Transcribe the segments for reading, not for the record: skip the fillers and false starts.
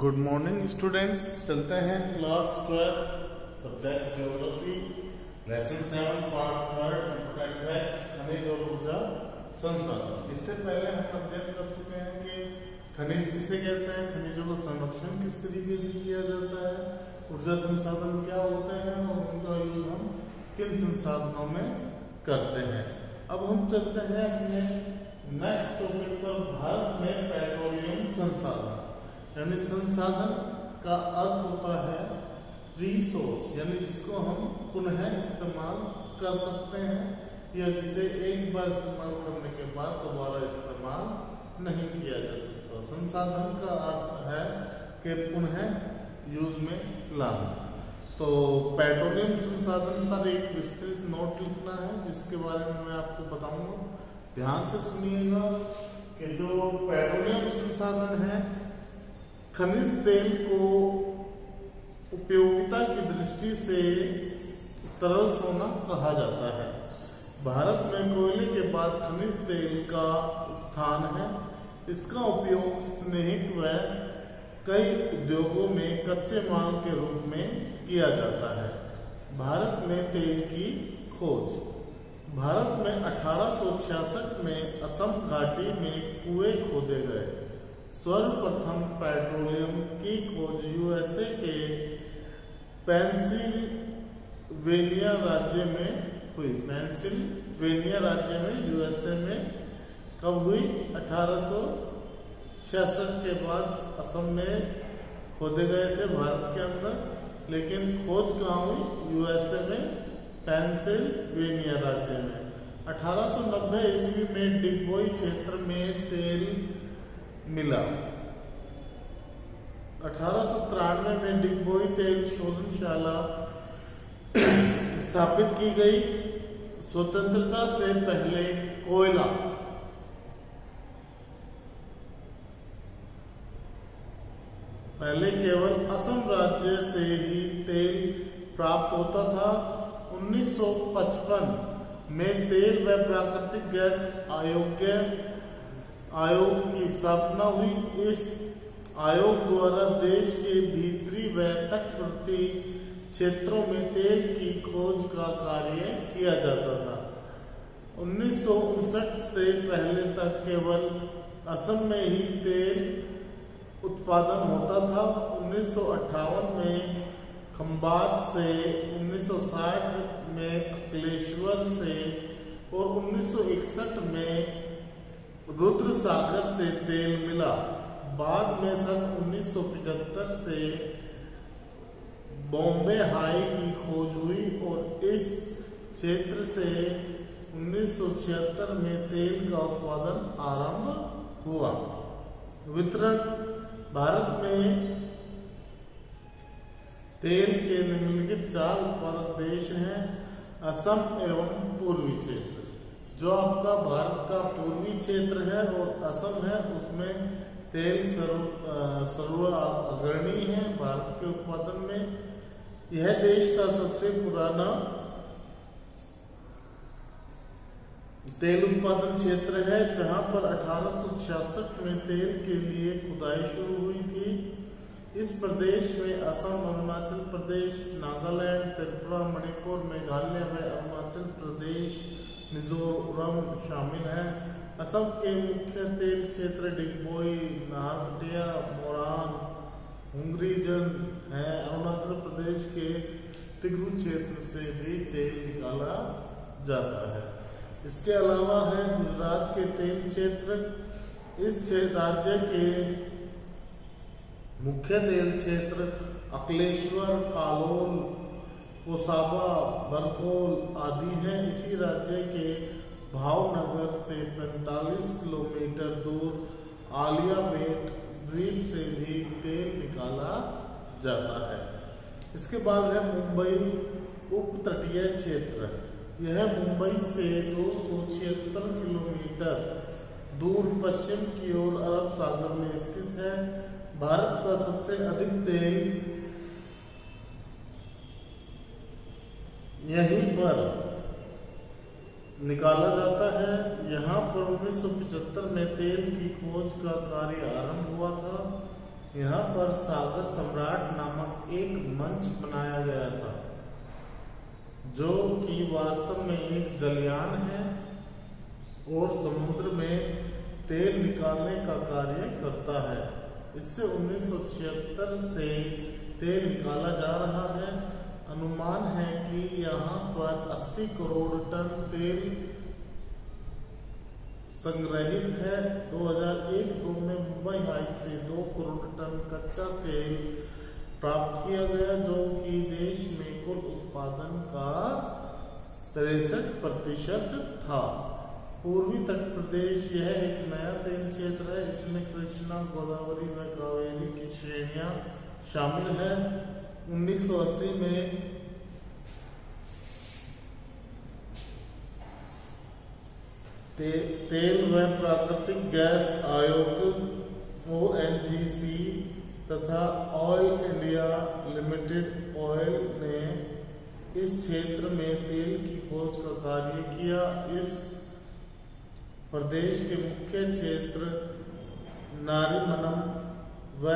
Good morning students. चलते हैं class 12 subject geography lesson 7 part 3 खनिज और ऊर्जा संसाधन। इससे पहले हम अध्ययन कर चुके हैं कि खनिज किसे कहते हैं, खनिजों का संरक्षण किस तरीके से किया जाता है, ऊर्जा संसाधन क्या होते हैं और उनका यूज हम किन संसाधनों में करते हैं। अब हम चलते हैं अपने नेक्स्ट टॉपिक पर, भारत में पेट्रोलियम संसाधन। यानी संसाधन का अर्थ होता है रिसोर्स, यानी जिसको हम पुनः इस्तेमाल कर सकते हैं या जिसे एक बार इस्तेमाल करने के बाद दोबारा इस्तेमाल नहीं किया जा सकता। संसाधन का अर्थ है कि पुनः यूज में लाना। तो पेट्रोलियम संसाधन पर एक विस्तृत नोट लिखना है जिसके बारे में मैं आपको बताऊंगा। ध्यान से सुनिएगा कि जो पेट्रोलियम संसाधन है, खनिज तेल को उपयोगिता की दृष्टि से तरल सोना कहा जाता है। भारत में कोयले के बाद खनिज तेल का स्थान है। इसका उपयोग स्नेहिक व कई उद्योगों में कच्चे माल के रूप में किया जाता है। भारत में तेल की खोज। भारत में 1866 में असम घाटी में कुएं खोदे गए। सर्वप्रथम पेट्रोलियम की खोज यूएसए के पेंसिल्वेनिया राज्य में हुई। पेंसिल्वेनिया राज्य में यूएसए में कब हुई? 1866 के बाद असम में खोदे गए थे भारत के अंदर, लेकिन खोज कहाँ हुई? यूएसए में पेंसिल्वेनिया राज्य में। 1890 ईस्वी में डिगबोई क्षेत्र में तेल मिला। 1893 में डिगबोई तेल शोधनशाला स्थापित की गई। स्वतंत्रता से पहले कोयला पहले केवल असम राज्य से ही तेल प्राप्त होता था। 1955 में तेल व प्राकृतिक गैस आयोग की स्थापना हुई। इस आयोग द्वारा देश के भीतरी व तटवर्ती क्षेत्रों में तेल की खोज का कार्य किया जाता था। 1959 से पहले तक केवल असम में ही तेल उत्पादन होता था। 1958 में खंबात से, 1960 में अकलेश्वर से और 1961 में रुद्र सागर से तेल मिला। बाद में सन 1975 से बॉम्बे हाई की खोज हुई और इस क्षेत्र से 1976 में तेल का उत्पादन आरंभ हुआ। वितरण। भारत में तेल के निम्नलिखित 4 उत्पादक देश हैं। असम एवं पूर्वी क्षेत्र। जो आपका भारत का पूर्वी क्षेत्र है और असम है, उसमें तेल सर्व अग्रणी है भारत के उत्पादन में। यह देश का सबसे पुराना तेल उत्पादन क्षेत्र है, जहां पर 1866 में तेल के लिए खुदाई शुरू हुई थी। इस प्रदेश में असम, अरुणाचल प्रदेश, नागालैंड, त्रिपुरा, मणिपुर, मेघालय व अरुणाचल प्रदेश, मिजोरम शामिल है। असम के मुख्य तेल क्षेत्र डिगबोई, नाहरकटिया, मोरान, हुंगरीजन है। अरुणाचल प्रदेश के तिगरू क्षेत्र से भी तेल निकाला जाता है। इसके अलावा है गुजरात के तेल क्षेत्र। इस राज्य के मुख्य तेल क्षेत्र अकलेश्वर, कालोल, कोसाबा, बरकोल आदि हैं। इसी राज्य के भावनगर से 45 किलोमीटर दूर आलियामेट द्वीप से भी तेल निकाला जाता है। इसके बाद है मुंबई उप तटीय क्षेत्र। यह मुंबई से 276 किलोमीटर दूर पश्चिम की ओर अरब सागर में स्थित है। भारत का सबसे अधिक तेल यहीं पर निकाला जाता है। यहाँ पर 1975 में तेल की खोज का कार्य आरंभ हुआ था। यहाँ पर विराट नामक एक मंच बनाया गया था, जो कि वास्तव में एक जलयान है और समुद्र में तेल निकालने का कार्य करता है। इससे 1976 से तेल निकाला जा रहा है। अनुमान है कि यहाँ पर 80 करोड़ टन तेल संग्रहित है। 2001-2 में मुंबई हाई से 2 करोड़ टन कच्चा तेल प्राप्त किया गया, जो कि देश में कुल उत्पादन का 63% था। पूर्वी तट प्रदेश यह एक नया तेल क्षेत्र है। इसमें कृष्णा, गोदावरी व कावेरी की श्रेणियां शामिल है। 1980 में तेल व प्राकृतिक गैस आयोग ONGC तथा ऑयल इंडिया लिमिटेड ऑयल ने इस क्षेत्र में तेल की खोज का कार्य किया। इस प्रदेश के मुख्य क्षेत्र नारीमनम व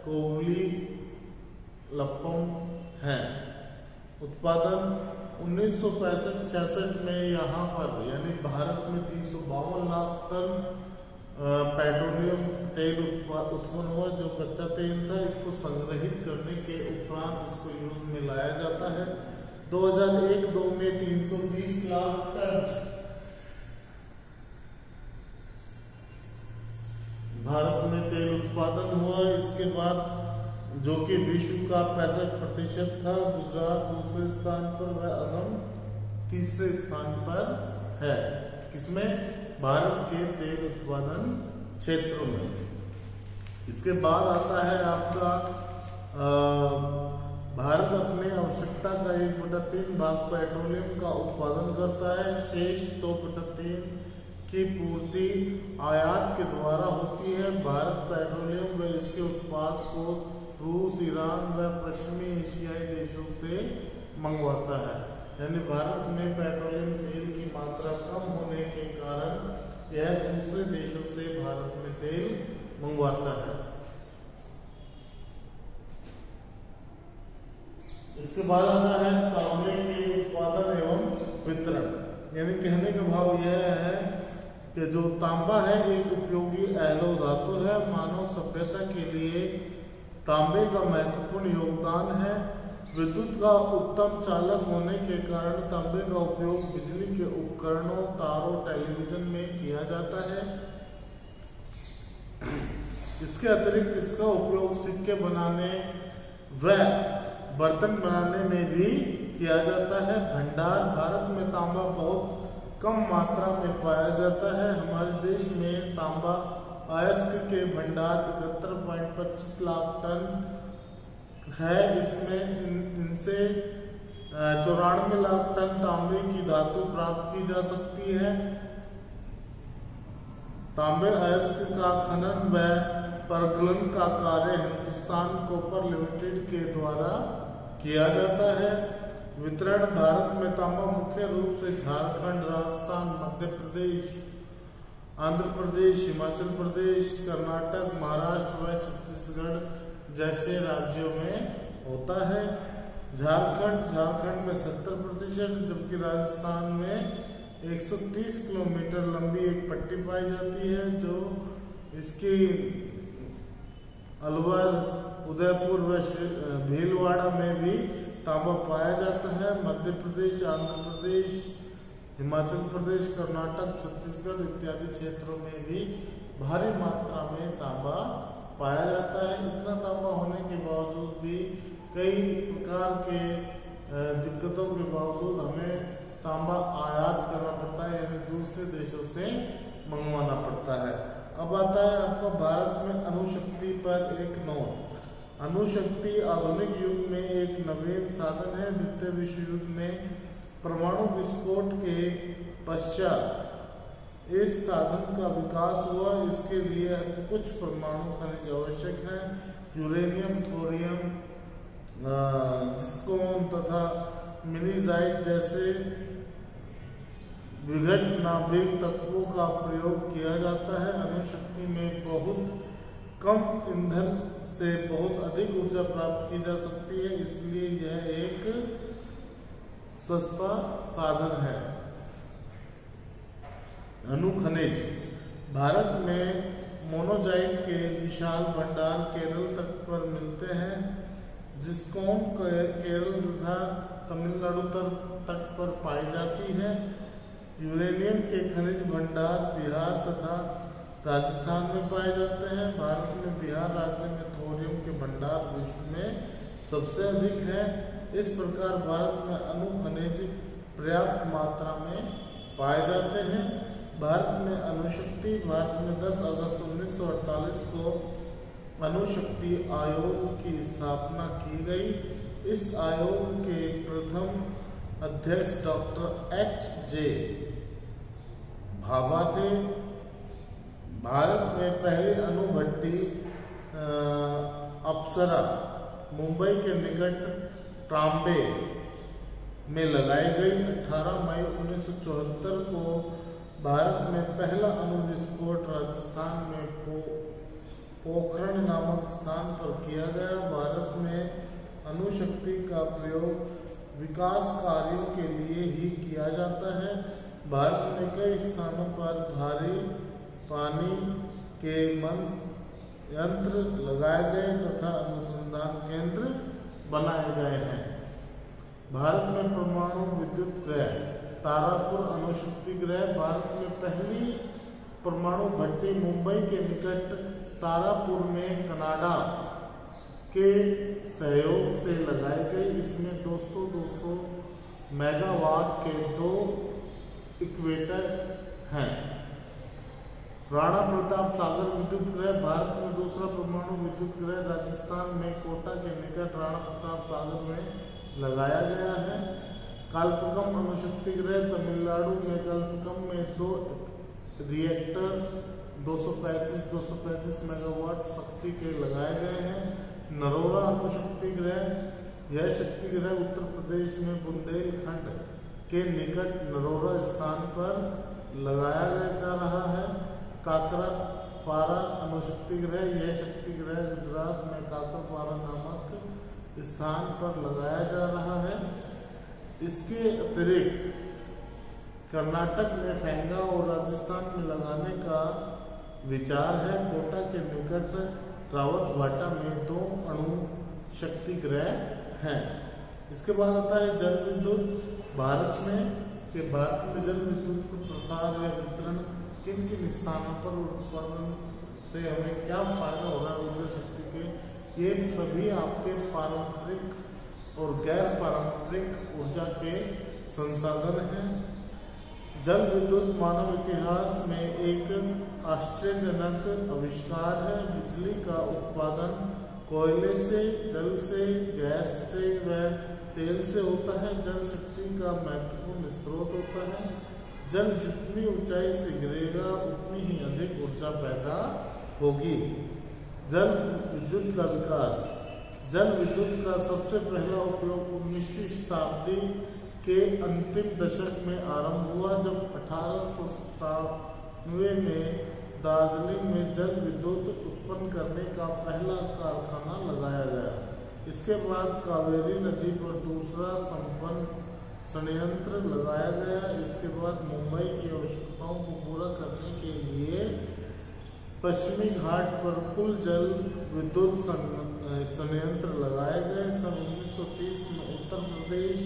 कोवली लप्पम है। उत्पादन 1965-66 में यहाँ पर यानी भारत में 352 लाख टन पेट्रोलियम तेल उत्पन्न हुआ, जो कच्चा तेल था। इसको संग्रहित करने के उपरांत इसको यूज में लाया जाता है। 2001-2 में 320 लाख टन भारत में तेल उत्पादन हुआ। इसके बाद जो कि विश्व का 65% था, गुजरात दूसरे स्थान पर व असम तीसरे स्थान पर है। किसमें? भारत के तेल उत्पादन क्षेत्रों में। इसके बाद आता है आपका भारत अपने आवश्यकता का 1/3 भाग पेट्रोलियम का उत्पादन करता है। शेष 2/3 की पूर्ति आयात के द्वारा होती है। भारत पेट्रोलियम व इसके उत्पाद को रूस, ईरान व पश्चिमी एशियाई देशों से मंगवाता है। यानी भारत में पेट्रोलियम तेल की मात्रा कम होने के कारण यह दूसरे देशों से भारत में तेल मंगवाता है। इसके बाद आता है तांबे के उत्पादन एवं वितरण। यानी कहने का भाव यह है कि जो तांबा है एक उपयोगी एलो धातु है। मानव सभ्यता के लिए तांबे का महत्वपूर्ण योगदान है। विद्युत का उत्तम चालक होने के कारण तांबे का उपयोग बिजली के उपकरणों, तारों, टेलीविजन में किया जाता है। इसके अतिरिक्त इसका उपयोग सिक्के बनाने व बर्तन बनाने में भी किया जाता है। भंडार: भारत में तांबा बहुत कम मात्रा में पाया जाता है। हमारे देश में तांबा अयस्क के भंडार 71.25 लाख टन है। इसमें इनसे 94 लाख टन तांबे की धातु प्राप्त की जा सकती है। तांबे अयस्क का खनन व परगलन का कार्य हिंदुस्तान कॉपर लिमिटेड के द्वारा किया जाता है। वितरण: भारत में तांबा मुख्य रूप से झारखंड, राजस्थान, मध्य प्रदेश, आंध्र प्रदेश, हिमाचल प्रदेश, कर्नाटक, महाराष्ट्र व छत्तीसगढ़ जैसे राज्यों में होता है। झारखंड में 70%, जबकि राजस्थान में 130 किलोमीटर लंबी एक पट्टी पाई जाती है, जो इसकी अलवर, उदयपुर व भीलवाड़ा में भी तांबा पाया जाता है। मध्य प्रदेश, आंध्र प्रदेश, हिमाचल प्रदेश, कर्नाटक, छत्तीसगढ़ इत्यादि क्षेत्रों में भी भारी मात्रा में तांबा पाया जाता है। इतना तांबा होने के बावजूद भी कई प्रकार के दिक्कतों के बावजूद हमें तांबा आयात करना पड़ता है, यानी दूसरे देशों से मंगवाना पड़ता है। अब आता है आपका भारत में अणुशक्ति पर एक नोट। अणुशक्ति आधुनिक युग में एक नवीन साधन है। द्वितीय विश्व युद्ध में परमाणु विस्फोट के पश्चात इस साधन का विकास हुआ। इसके लिए कुछ परमाणु खनिज आवश्यक हैं। यूरेनियम, थोरियम, जिस्कोन तथा मिनीजाइट जैसे विघट नाभिक तत्वों का प्रयोग किया जाता है। अणुशक्ति में बहुत कम ईंधन से बहुत अधिक ऊर्जा प्राप्त की जा सकती है, इसलिए यह एक सस्ता साधन है। अनुखनिज। भारत में मोनोजाइट के विशाल भंडार केरल तट पर मिलते हैं। जिस्कोन केरल तथा तमिलनाडु तट पर पाई जाती है। यूरेनियम के खनिज भंडार बिहार तथा राजस्थान में पाए जाते हैं। भारत में बिहार राज्य में थोरियम के भंडार विश्व में सबसे अधिक है। इस प्रकार भारत में अनुखनिज पर्याप्त मात्रा में पाए जाते हैं। भारत में अणुशक्ति। भारत में 10 अगस्त 1948 को अणुशक्ति आयोग की स्थापना की गई। इस आयोग के प्रथम अध्यक्ष डॉक्टर H.J. भाभा थे। भारत में पहली अणुभट्टी अप्सरा मुंबई के निकट ट्राम्बे में लगाई गई। 18 मई 1974 को भारत में पहला अणु विस्फोट राजस्थान में पोखरण नामक स्थान पर किया गया। भारत में अणुशक्ति का प्रयोग विकास कार्यों के लिए ही किया जाता है। भारत में कई स्थानों पर भारी पानी के यंत्र लगाए गए तथा अनुसंधान केंद्र बनाए गए हैं। भारत में परमाणु विद्युत ग्रह तारापुर अणुशक्ति गृह। भारत में पहली परमाणु भट्टी मुंबई के निकट तारापुर में कनाडा के सहयोग से लगाई गई। इसमें 200 मेगावाट के 2 इक्वेटर हैं। राणा प्रताप सागर विद्युत गृह। भारत में दूसरा परमाणु विद्युत गृह राजस्थान में कोटा के निकट राणा प्रताप सागर में लगाया गया है। कालपकम अणुशक्ति गृह तमिलनाडु में कालपकम में 2 रिएक्टर 235 मेगावाट शक्ति के लगाए गए हैं। नरोरा अणुशक्ति गृह। यह शक्ति गृह उत्तर प्रदेश में बुंदेलखंड के निकट नरोरा स्थान पर लगाया जा रहा है। काकरपारा अणुशक्ति गृह। यह शक्ति गृह गुजरात में काकरपारा नामक स्थान पर लगाया जा रहा है। इसके अतिरिक्त कर्नाटक में फेंगा और राजस्थान में लगाने का विचार है। कोटा के निकट रावतभाटा में 2 अणु शक्ति गृह हैं। इसके बाद आता है जल विद्युत। भारत में जल विद्युत का प्रसार या वितरण किन किन स्थानों पर उत्पादन से हमें क्या फायदा हो रहा है ऊर्जा शक्ति के, ये सभी आपके पारंपरिक और गैर पारंपरिक ऊर्जा के संसाधन हैं। जल विद्युत मानव इतिहास में एक आश्चर्यजनक आविष्कार है। बिजली का उत्पादन कोयले से, जल से, गैस से व तेल से होता है। जल शक्ति का महत्वपूर्ण स्रोत होता है। जल जितनी ऊंचाई से गिरेगा उतनी ही अधिक ऊर्जा पैदा होगी। जल विद्युत का विकास। जल विद्युत का सबसे पहला उपयोग 19वीं शताब्दी के अंतिम दशक में आरंभ हुआ, जब 1897 में दार्जिलिंग में जल विद्युत उत्पन्न करने का पहला कारखाना लगाया गया। इसके बाद कावेरी नदी पर दूसरा संयंत्र लगाया गया। इसके बाद मुंबई की आवश्यकताओं को पूरा करने के लिए पश्चिमी घाट पर कुल जल विद्युत संयंत्र लगाए गए। सन 1930 में उत्तर प्रदेश,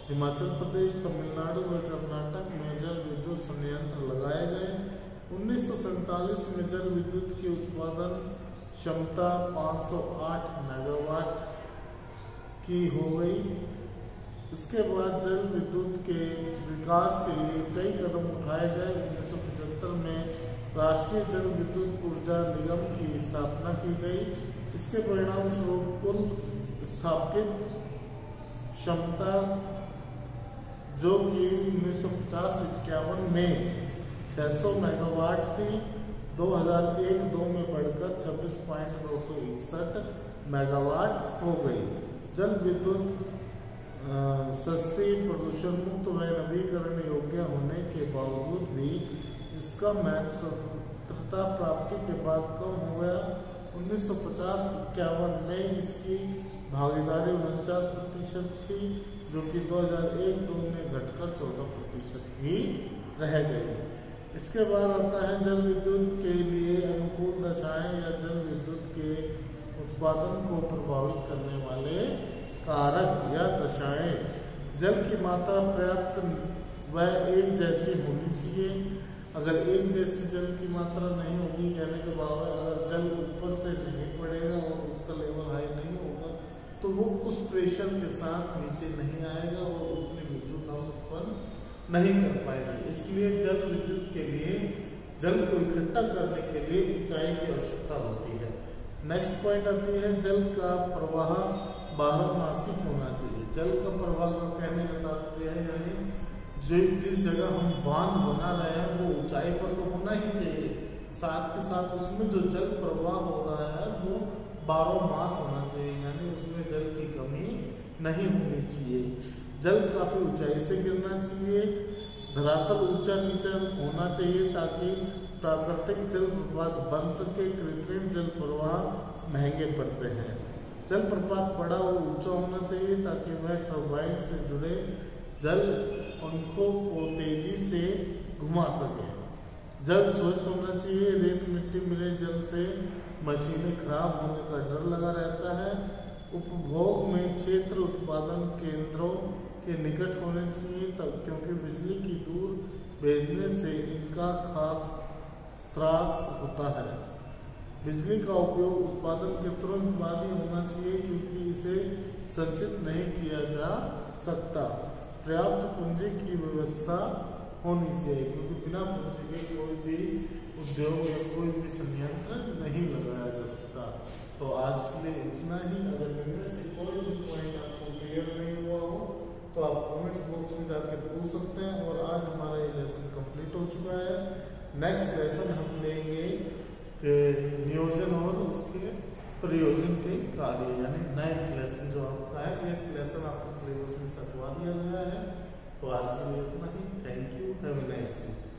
हिमाचल प्रदेश, तमिलनाडु व कर्नाटक में जल विद्युत संयंत्र लगाए गए। 1947 में जल विद्युत की उत्पादन क्षमता 508 मेगावाट की हो गई। इसके बाद जल विद्युत के विकास के लिए कई कदम उठाए गए। 1975 में राष्ट्रीय जल विद्युत ऊर्जा निगम की स्थापना की गई। इसके परिणाम स्वरूप कुल स्थापित क्षमता जो कि 1950-51 में 600 मेगावाट थी, 2001-2 में बढ़कर 26.261 मेगावाट हो गई। जल विद्युत सस्ती, प्रदूषण मुक्त व नवीकरण योग्य होने के बावजूद भी इसका महत्व स्वतंत्रता प्राप्ति के बाद कम हो गया। 1950-51 में इसकी भागीदारी 49% थी, जो कि 2001-2 में घटकर 14% ही रह गई। इसके बाद आता है जल विद्युत के लिए अनुकूल दशाएं या जल विद्युत के उत्पादन को प्रभावित करने वाले कारक या दशाएं। जल की मात्रा पर्याप्त व एक जैसी होनी चाहिए। अगर एक जैसी जल की मात्रा नहीं होगी, कहने के बावजूद अगर जल ऊपर से नहीं पड़ेगा और उसका लेवल हाई नहीं होगा तो वो उस प्रेशर के साथ नीचे नहीं आएगा और उतनी विद्युत हम उत्पन्न नहीं कर पाएंगे। इसलिए जल विद्युत के लिए जल को इकट्ठा करने के लिए ऊंचाई की आवश्यकता होती है। नेक्स्ट पॉइंट आती है जल का प्रवाह बारहमासी होना चाहिए। जल का प्रवाह का कहने का तात्पर्य है यानी जिस जगह हम बांध बना रहे हैं वो ऊंचाई पर तो होना ही चाहिए, साथ के साथ उसमें जो जल प्रवाह हो रहा है वो 12 मास होना चाहिए, यानी उसमें जल की कमी नहीं होनी चाहिए। जल काफी ऊंचाई से गिरना चाहिए। धरातल ऊंचा नीचा होना चाहिए ताकि प्राकृतिक जल प्रपात बन सके। कृत्रिम जल प्रवाह महंगे पड़ते हैं। जल प्रपात बड़ा और ऊंचा होना चाहिए ताकि वह टरबाइन से जुड़े जल पंखों को तेजी से घुमा सके। जल स्वच्छ होना चाहिए। रेत मिट्टी मिले जल से मशीनें खराब होने का डर लगा रहता है। उपभोग में क्षेत्र उत्पादन केंद्रों के निकट होने चाहिए तब, क्योंकि बिजली की दूर भेजने से इनका खास त्रास होता है। बिजली का उपयोग उत्पादन के तुरंत बाद ही होना चाहिए क्योंकि इसे संचित नहीं किया जा सकता। पर्याप्त पूंजी की व्यवस्था होनी चाहिए क्योंकि बिना पूंजी के कोई भी उद्योग या कोई भी संयंत्र नहीं लगाया जा सकता। तो आज के लिए इतना ही। अगर इनमें से कोई भी पॉइंट आपको क्लियर नहीं हुआ हो तो आप कमेंट्स बॉक्स में जाकर पूछ सकते हैं। और आज हमारा ये लेसन कंप्लीट हो चुका है। नेक्स्ट लेसन हम लेंगे कि नियोजन और उसके प्रयोजन के कार्य, यानी 9th लेसन जो आपका है। 8th लेसन आपके सिलेबस में सटवा दिया गया है। तो आज के लिए इतना ही। Thank you. Have a nice day.